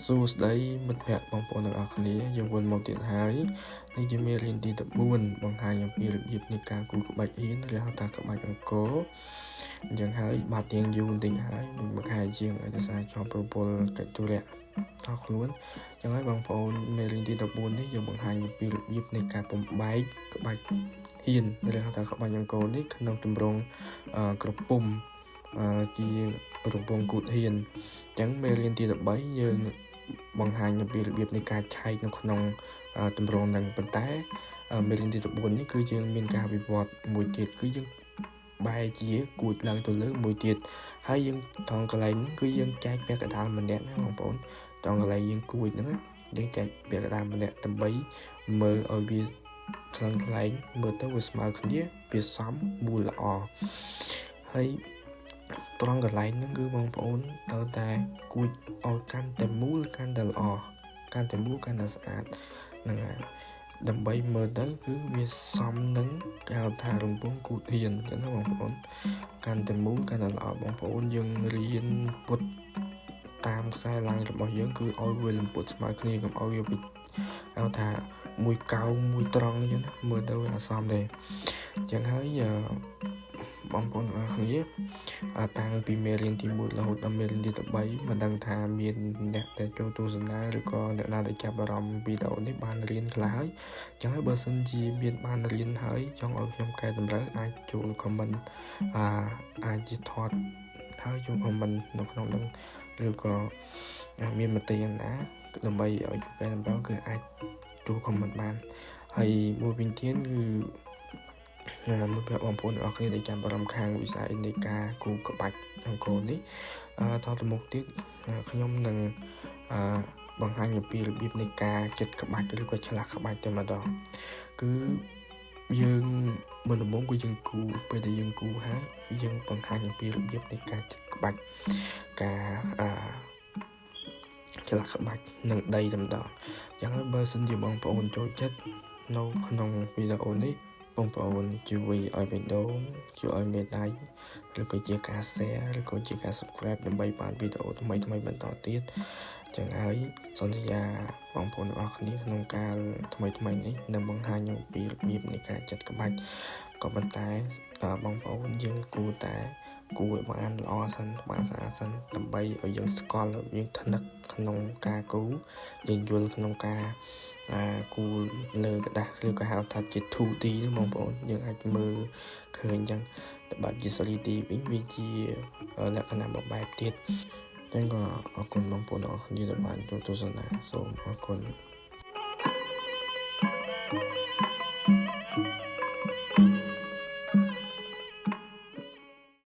សួស្តីមិត្តភក្តិបងប្អូនទាំងអស់គ្នាយើងវិលមកទៀតហើយនេះជាមេរៀនទី14បង្ហាញអំពីរបៀបនៃការគូរក្បាច់ហ៊ានឬហៅថាក្បាច់អង្គរអញ្ចឹងហើយបាត់ទៀងយូរបន្តិចហើយមួយខែជាងឯកសារជាប់ប្រពលកិច្ចទុរៈថតខ្លួនអញ្ចឹងហើយបងប្អូនមេរៀនទី14នេះយើងបង្ហាញអំពីរបៀបនៃការបំបែកក្បាច់ហ៊ានឬហៅថាក្បាច់អង្គរនេះក្នុងទម្រង់ក្រពុំជារង្វង់គូតហ៊ានអញ្ចឹងមេរៀនទី13យើងបង្ហាញអំពីរបៀបនៃការឆែកនៅក្នុងទម្រង់នឹងប៉ុន្តែមេរៀនទី14នេះគឺយើងមានការវិវត្តមួយទៀតគឺយើងបែរជាគួចឡើងទៅលើមួយទៀតហើយយើងត្រង់កន្លែងនេះគឺយើងចែកពាក់កណ្ដាលម្នាក់ណាបងប្អូនត្រង់កន្លែងយើងគួចហ្នឹងយើងចែកពាក់កណ្ដាលម្នាក់ដើម្បីមើលឲ្យវាឆ្លងកន្លែងមើលទៅវាស្មើគ្នាវាសមមូលល្អហើយត្រង់កន្លែងហ្នឹងគឺបងប្អូនត្រូវតែគួចឲ្យកាន់តែមូលកាន់តែល្អកាន់តែមូលកាន់តែស្អាតហ្នឹងហើយដើម្បីមើលទៅគឺវាសមនឹងគេហៅថារង្វង់គូតហ៊ានអញ្ចឹងណាបងប្អូនកាន់តែមូលកាន់តែល្អបងប្អូនយើងរៀនពុតតាមខ្សែឡាញរបស់យើងគឺឲ្យវាលំពុតស្មើគ្នាកុំឲ្យវាហៅថាមួយកោងមួយត្រង់អញ្ចឹងណាមើលទៅវាអសមទេអញ្ចឹងហើយបងប្អូនអរគ្នាតាំងពីមេរៀនទី1រហូតដល់មេរៀនទី13មិនដឹងថាមានអ្នកដែលចូលទស្សនាឬក៏អ្នកណាដែលចាប់អារម្មណ៍វីដេអូនេះបានរៀនខ្លះហើយអញ្ចឹងហើយបើសិនជាមានបានរៀនហើយចង់ឲ្យខ្ញុំកែតម្រូវអាចចូល comment អាចជាថតហើយចូល comment នៅក្នុងនោះឬក៏មានមតិយ៉ាងណាដើម្បីឲ្យជួយកែតម្រូវគឺអាចចូល comment បានហើយមួយវិញទៀតគឺមួយបងប្អូនអរគ្នាដែលចាំអារម្មណ៍ខាងវិស័យនៃការគូក្បាច់អង្គរនេះតទៅមុខទៀតខ្ញុំនឹងបង្ហាញអំពីរបៀបនៃការចិតក្បាច់ឬក៏ឆ្លាក់ក្បាច់តែម្ដងគឺយើងមុនដំបូងគឺយើងគូពេលដែលយើងគូហើយគឺយើងបង្ហាញអំពីរបៀបនៃការចិតក្បាច់ការឆ្លាក់ក្បាច់នឹងដីតែម្ដងអញ្ចឹងហើយបើសិនជាបងប្អូនចូលចិត្តនៅក្នុងវីដេអូនេះបងប្អូនជួយឲ្យវីដេអូជួយឲ្យមេដៃឬក៏ជាការ share ឬក៏ជាការ subscribe ដើម្បីបានវីដេអូថ្មីបន្តទៀតចឹងហើយសន្យាបងប្អូនទាំងអស់គ្នាក្នុងកាលថ្មីនេះនឹងបង្ហាញអំពីរបៀបនៃការចាត់ក្បាច់ក៏ប៉ុន្តែបងប្អូនយើងគួរតែគួរឲ្យបានល្អសិនបានស្អាតសិនដើម្បីឲ្យយើងស្គាល់យើងថ្នឹកក្នុងការគូយើងយល់ក្នុងការគូលើกระดาษឬក៏ហៅថាជា 2D បងប្អូនយើងអាចមើលឃើញអញ្ចឹងតែបើជា 3D វិញវាជាលក្ខណៈមួយបែបទៀតអញ្ចឹងក៏អរគុណបងប្អូនអរគ្នាដែលបានចូលទស្សនាសូមអរគុណ